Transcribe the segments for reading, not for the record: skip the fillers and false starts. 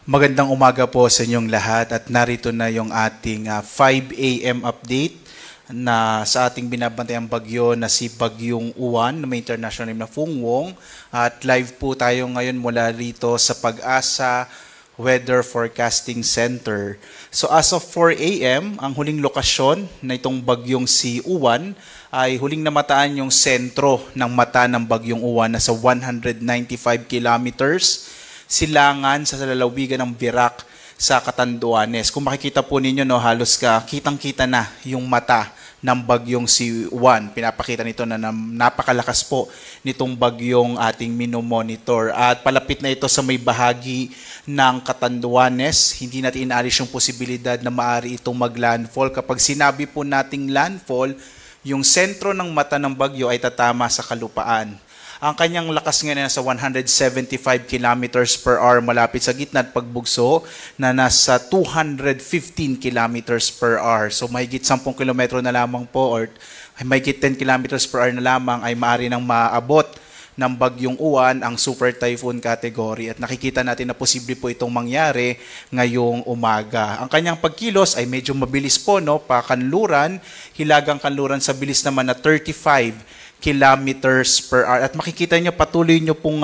Magandang umaga po sa inyong lahat at narito na yung ating 5 a.m. update na sa ating binabantayang bagyo na si Bagyong Uwan na may international name na Fung Wong. At live po tayo ngayon mula rito sa Pag-asa Weather Forecasting Center. So as of 4 a.m., ang huling lokasyon na itong bagyong si Uwan ay huling namataan yung sentro ng mata ng Bagyong Uwan na sa 195 kilometers silangan sa lalawigan ng Virac sa Catanduanes. Kung makikita po ninyo, no, halos kitang-kita na yung mata ng bagyong si Uwan. Pinapakita nito na napakalakas po nitong bagyong ating minomonitor. At palapit na ito sa may bahagi ng Catanduanes. Hindi natin inaalis yung posibilidad na maaari itong mag-landfall. Kapag sinabi po nating landfall, yung sentro ng mata ng bagyo ay tatama sa kalupaan. Ang kanyang lakas ngayon nasa 175 kilometers per hour malapit sa gitna at pagbugso na nasa 215 kilometers per hour. So mahigit 10 kilometro na lamang po or mahigit 10 kilometers per hour na lamang ay maaari nang maabot ng Bagyong Uwan ang super typhoon category at nakikita natin na posible po itong mangyari ngayong umaga. Ang kanyang pagkilos ay medyo mabilis po, no? Pakanluran, hilagang kanluran sa bilis naman na 35 kilometers per hour. At makikita nyo, patuloy nyo pong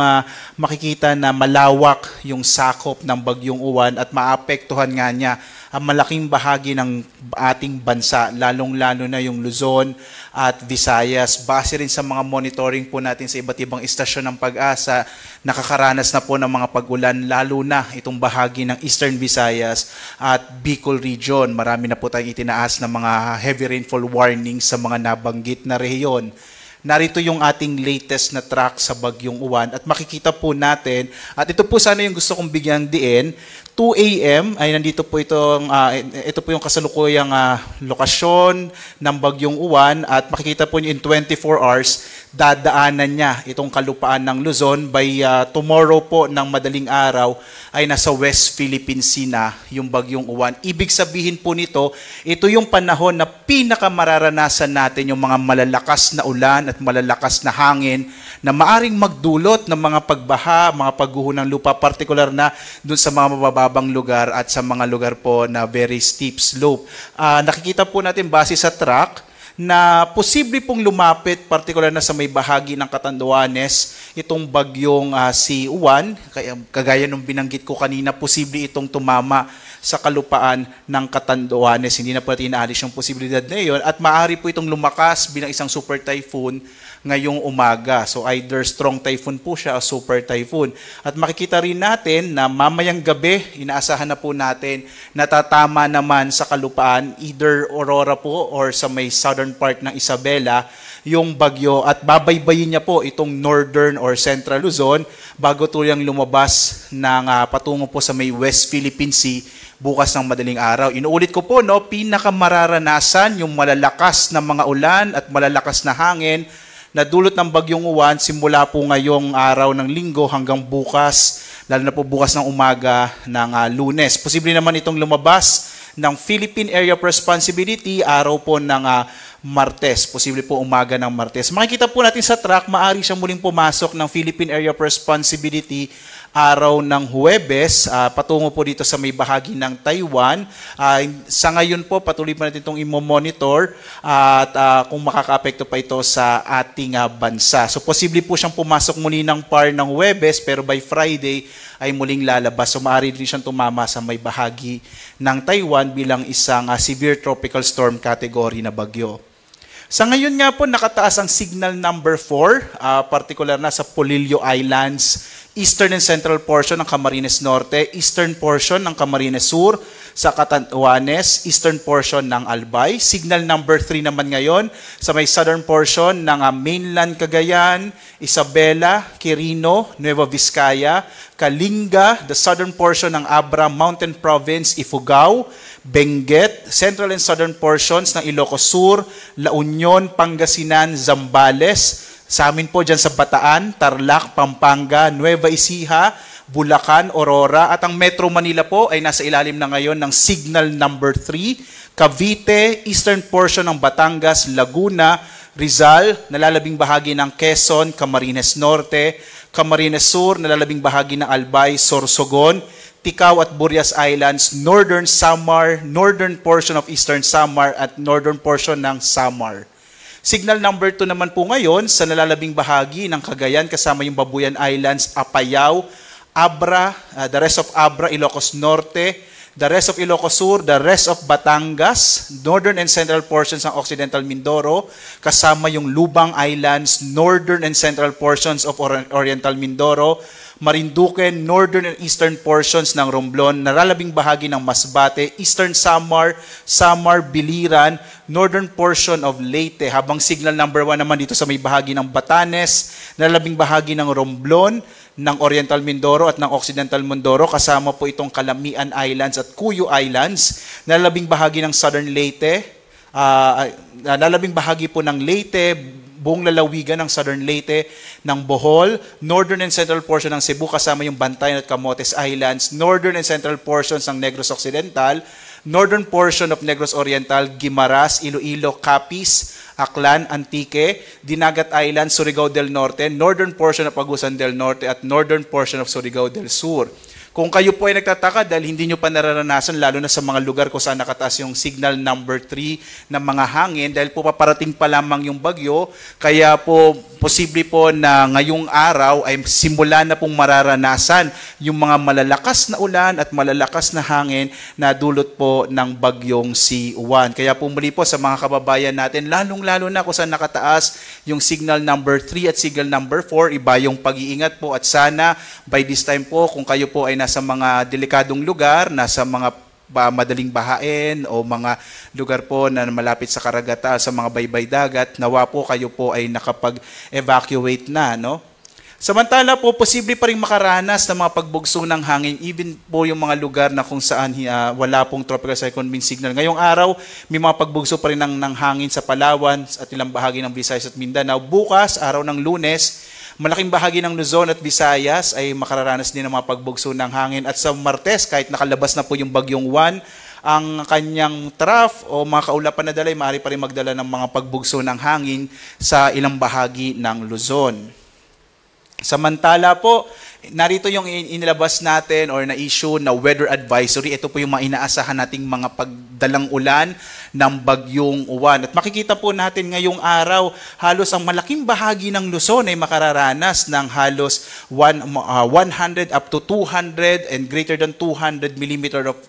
makikita na malawak yung sakop ng Bagyong Uwan at maapektuhan nga niya ang malaking bahagi ng ating bansa, lalong-lalo na yung Luzon at Visayas. Base rin sa mga monitoring po natin sa iba't ibang istasyon ng Pag-asa, nakakaranas na po ng mga pag-ulan, lalo na itong bahagi ng Eastern Visayas at Bicol Region. Marami na po tayong itinaas na mga heavy rainfall warning sa mga nabanggit na rehiyon. Narito yung ating latest na track sa Bagyong Uwan at makikita po natin, at ito po sana yung gusto kong bigyang diin, 2 a.m. ay nandito po ito po yung kasalukuyang lokasyon ng Bagyong Uwan at makikita po nyo in 24 hours, dadaanan niya itong kalupaan ng Luzon. By tomorrow po ng madaling araw ay nasa West Philippine Sea na yung Bagyong Uwan. Ibig sabihin po nito, ito yung panahon na pinakamararanasan natin yung mga malalakas na ulan at malalakas na hangin na maaring magdulot ng mga pagbaha, mga pagguho ng lupa, partikular na dun sa mga mabababang lugar at sa mga lugar po na very steep slope. Nakikita po natin base sa track na posible pong lumapit, partikular na sa may bahagi ng Catanduanes, itong bagyong si Uwan. Kagaya nung binanggit ko kanina, posible itong tumama sa kalupaan ng Catanduanes. Hindi na po natin inaalis yung posibilidad na yun. At maaari po itong lumakas bilang isang super typhoon ngayong umaga. So either strong typhoon po siya o super typhoon. At makikita rin natin na mamayang gabi, inaasahan na po natin, natatama naman sa kalupaan, either Aurora po or sa may southern part ng Isabela, yung bagyo at babaybayin niya po itong northern or central Luzon bago tuluyang lumabas ng patungo po sa may West Philippine Sea bukas ng madaling araw. Inuulit ko po, no, pinakamararanasan yung malalakas na mga ulan at malalakas na hangin na dulot ng Bagyong Uwan simula po ngayong araw ng Linggo hanggang bukas, lalo na po bukas ng umaga ng Lunes. Posible naman itong lumabas ng Philippine Area of Responsibility araw po ng Martes. Posible po umaga ng Martes. Makikita po natin sa track, maaari siyang muling pumasok ng Philippine Area of Responsibility araw ng Huwebes, patungo po dito sa may bahagi ng Taiwan. Sa ngayon po, patuloy pa natin itong i-monitor at kung makaka-apekto pa ito sa ating bansa. So, posible po siyang pumasok muli ng PAR ng Huwebes, pero by Friday ay muling lalabas. So, maaari din siyang tumama sa may bahagi ng Taiwan bilang isang severe tropical storm category na bagyo. Sa ngayon nga po, nakataas ang signal number 4, particular na sa Polillo Islands, eastern and central portion ng Camarines Norte, eastern portion ng Camarines Sur, sa Catanduanes, eastern portion ng Albay. Signal number 3 naman ngayon sa may southern portion ng mainland Cagayan, Isabela, Quirino, Nueva Vizcaya, Kalinga, the southern portion ng Abra Mountain Province, Ifugao, Benguet, central and southern portions ng Ilocos Sur, La Union, Pangasinan, Zambales. Sa amin po dyan sa Bataan, Tarlac, Pampanga, Nueva Ecija, Bulacan, Aurora, at ang Metro Manila po ay nasa ilalim na ngayon ng signal number 3. Cavite, eastern portion ng Batangas, Laguna, Rizal, nalalabing bahagi ng Quezon, Camarines Norte, Camarines Sur, nalalabing bahagi ng Albay, Sorsogon, Ticao at Burias Islands, Northern Samar, northern portion of Eastern Samar at northern portion ng Samar. Signal number 2 naman po ngayon sa nalalabing bahagi ng Cagayan kasama yung Babuyan Islands, Apayao, Abra, the rest of Abra, Ilocos Norte, the rest of Ilocos Sur, the rest of Batangas, northern and central portions ng Occidental Mindoro, kasama yung Lubang Islands, northern and central portions of Oriental Mindoro, Marinduque, northern and eastern portions ng Romblon, nalalabing bahagi ng Masbate, Eastern Samar, Samar, Biliran, northern portion of Leyte, habang signal number 1 naman dito sa may bahagi ng Batanes, nalalabing bahagi ng Romblon, ng Oriental Mindoro at ng Occidental Mindoro, kasama po itong Calamian Islands at Cuyo Islands, nalalabing bahagi ng Southern Leyte, nalalabing bahagi po ng Leyte, buong lalawigan ng Southern Leyte, ng Bohol, northern and central portion ng Cebu, kasama yung Bantayan at Camotes Islands, northern and central portions ng Negros Occidental, northern portion of Negros Oriental, Guimaras, Iloilo, Capiz, Aklan, Antique, Dinagat Island, Surigao del Norte, northern portion of Agusan del Norte at northern portion of Surigao del Sur. Kung kayo po ay nagtataka dahil hindi nyo pa nararanasan, lalo na sa mga lugar kung saan nakataas yung signal number 3 ng mga hangin, dahil po paparating pa lamang yung bagyo, kaya po posible po na ngayong araw ay simula na pong mararanasan yung mga malalakas na ulan at malalakas na hangin na dulot po ng bagyong si Juan. Kaya po muli po sa mga kababayan natin, lalong-lalo na kung saan nakataas yung signal number 3 at signal number 4, iba yung pag-iingat po at sana by this time po kung kayo po ay nasa mga delikadong lugar, nasa mga madaling bahain o mga lugar po na malapit sa karagatan, sa mga baybay dagat, nawa po kayo po ay nakapag-evacuate na, no? Samantala po, posible pa rin makaranas ng mga pagbugso ng hangin, even po yung mga lugar na kung saan wala pong tropical cyclone wind signal. Ngayong araw, may mga pagbugso pa rin ng hangin sa Palawan at ilang bahagi ng Visayas at Mindanao. Bukas, araw ng Lunes, malaking bahagi ng Luzon at Visayas ay makararanas din ng mga pagbugso ng hangin. At sa Martes, kahit nakalabas na po yung bagyong Juan, ang kanyang trough o mga kaulapan na dala ay maaari pa rin magdala ng mga pagbugso ng hangin sa ilang bahagi ng Luzon. Samantala po, narito yung inilabas natin or na-issue na weather advisory. Ito po yung mga inaasahan nating mga pagdalang ulan ng bagyong Juan. At makikita po natin ngayong araw, halos ang malaking bahagi ng Luzon ay makararanas ng halos 100 up to 200 and greater than 200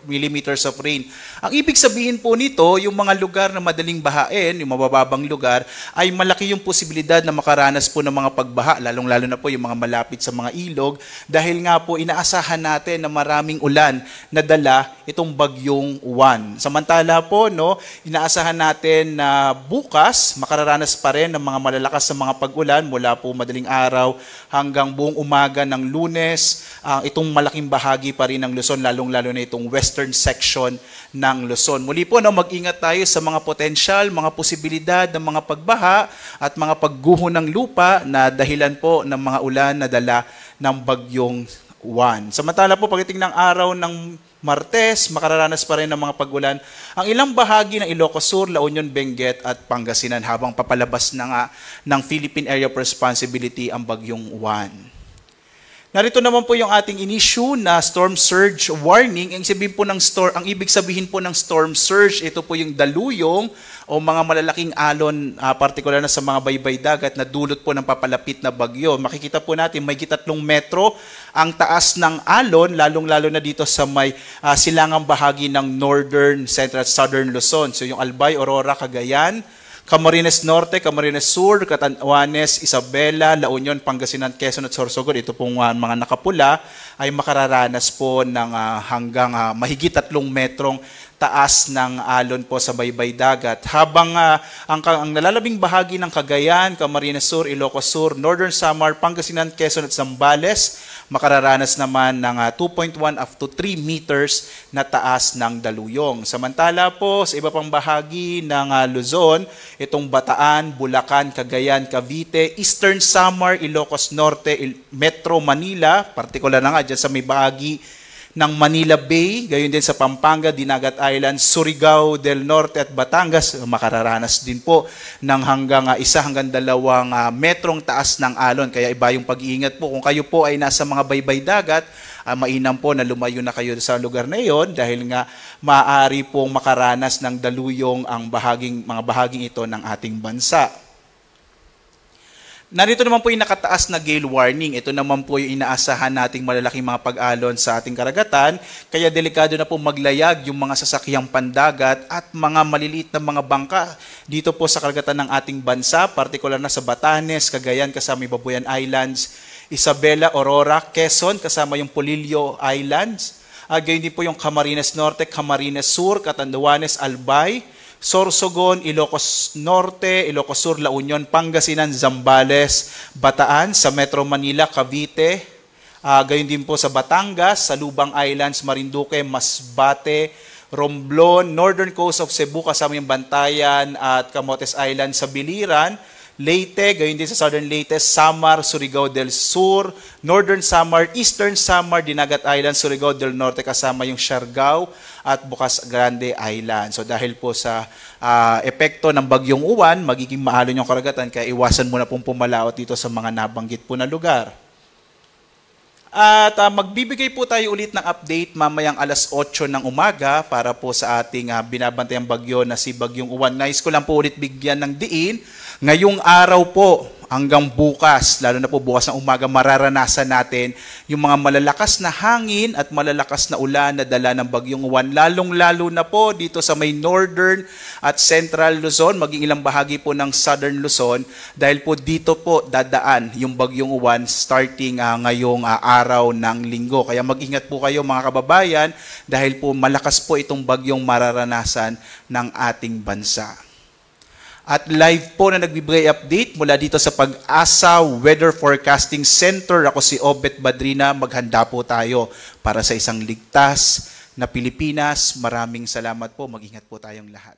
millimeters of rain. Ang ibig sabihin po nito, yung mga lugar na madaling bahain, yung mabababang lugar, ay malaki yung posibilidad na makaranas po ng mga pagbaha, lalong-lalo na po yung mga malapit sa mga ilog, dahil nga po inaasahan natin na maraming ulan na dala itong bagyong Juan. Samantala po, no, inaasahan natin na bukas makararanas pa rin ng mga malalakas na mga pag-ulan mula po madaling araw hanggang buong umaga ng Lunes. Itong malaking bahagi pa rin ng Luzon, lalong-lalo na itong western section ng Luzon. Muli po, no, mag-ingat tayo sa mga potensyal, mga posibilidad ng mga pagbaha at mga pagguho ng lupa na dahilan po ng mga ulan na dala ng bagyong Juan. Samantala po, pagdating ng araw ng Martes, makararanas pa rin ng mga pag-ulan ang ilang bahagi ng Ilocos Sur, La Union, Benguet at Pangasinan habang papalabas na nga ng Philippine Area of Responsibility ang bagyong Juan. Narito naman po yung ating in-issue na storm surge warning. Ang ibig sabihin po ng storm surge, ito po yung daluyong o mga malalaking alon, partikular na sa mga baybay dagat na dulot po ng papalapit na bagyo. Makikita po natin may 3 metro ang taas ng alon, lalong-lalo na dito sa may silangang bahagi ng northern, central at southern Luzon. So yung Albay, Aurora, Cagayan, Camarines Norte, Camarines Sur, Catanduanes, Isabela, La Union, Pangasinan, Quezon at Sorsogon, ito pong mga nakapula ay makararanas po ng hanggang mahigit 3 metrong taas ng alon po sa baybay dagat. Habang ang nalalabing bahagi ng Cagayan, Camarines Sur, Ilocos Sur, Northern Samar, Pangasinan, Quezon at Zambales, makararanas naman ng 2.1 up to 3 meters na taas ng daluyong. Samantala po, sa iba pang bahagi ng Luzon, itong Bataan, Bulacan, Cagayan, Cavite, Eastern Samar, Ilocos Norte, Metro Manila, partikular na nga dyan sa may bahagi ng Manila Bay, gayon din sa Pampanga, Dinagat Island, Surigao del Norte at Batangas, makararanas din po ng hanggang 1 hanggang 2 metrong taas ng alon. Kaya iba yung pag-iingat po. Kung kayo po ay nasa mga baybay dagat mainam po na lumayo na kayo sa lugar na iyon dahil nga maaari pong makaranas ng daluyong ang mga bahaging ito ng ating bansa. Narito naman po yung nakataas na gale warning. Ito naman po yung inaasahan nating malalaking mga pag-alon sa ating karagatan. Kaya delikado na po maglayag yung mga sasakyang pandagat at mga maliliit na mga bangka dito po sa karagatan ng ating bansa, partikular na sa Batanes, Cagayan kasama yung Babuyan Islands, Isabela, Aurora, Quezon kasama yung Polillo Islands. Gayon din po yung Camarines Norte, Camarines Sur, Catanduanes, Albay, Sorsogon, Ilocos Norte, Ilocos Sur, La Union, Pangasinan, Zambales, Bataan, sa Metro Manila, Cavite, gayon din po sa Batangas, sa Lubang Islands, Marinduque, Masbate, Romblon, Northern Coast of Cebu, kasama yung Bantayan at Camotes Island sa Biliran, Leyte, gayon din sa Southern Leyte, Samar, Surigao del Sur, Northern Samar, Eastern Samar, Dinagat Island, Surigao del Norte kasama yung Siargao at Bocas Grande Island. So dahil po sa epekto ng bagyong uwan, magiging maalon yung karagatan kaya iwasan muna pong pumalaot dito sa mga nabanggit po na lugar. At magbibigay po tayo ulit ng update mamayang alas 8 ng umaga para po sa ating binabantayang bagyo na si Bagyong Uwan. Nais ko lang po ulit bigyan ng diin. Ngayong araw po hanggang bukas, lalo na po bukas ng umaga, mararanasan natin yung mga malalakas na hangin at malalakas na ulan na dala ng Bagyong Uwan. Lalong-lalo na po dito sa may northern at central Luzon, maging ilang bahagi po ng southern Luzon, dahil po dito po dadaan yung Bagyong Uwan starting ngayong araw ng linggo. Kaya mag-ingat po kayo mga kababayan dahil po malakas po itong bagyong mararanasan ng ating bansa. At live po na nagbibigay update mula dito sa Pag-asa Weather Forecasting Center. Ako si Obet Badrina. Maghanda po tayo para sa isang ligtas na Pilipinas. Maraming salamat po. Mag-ingat po tayong lahat.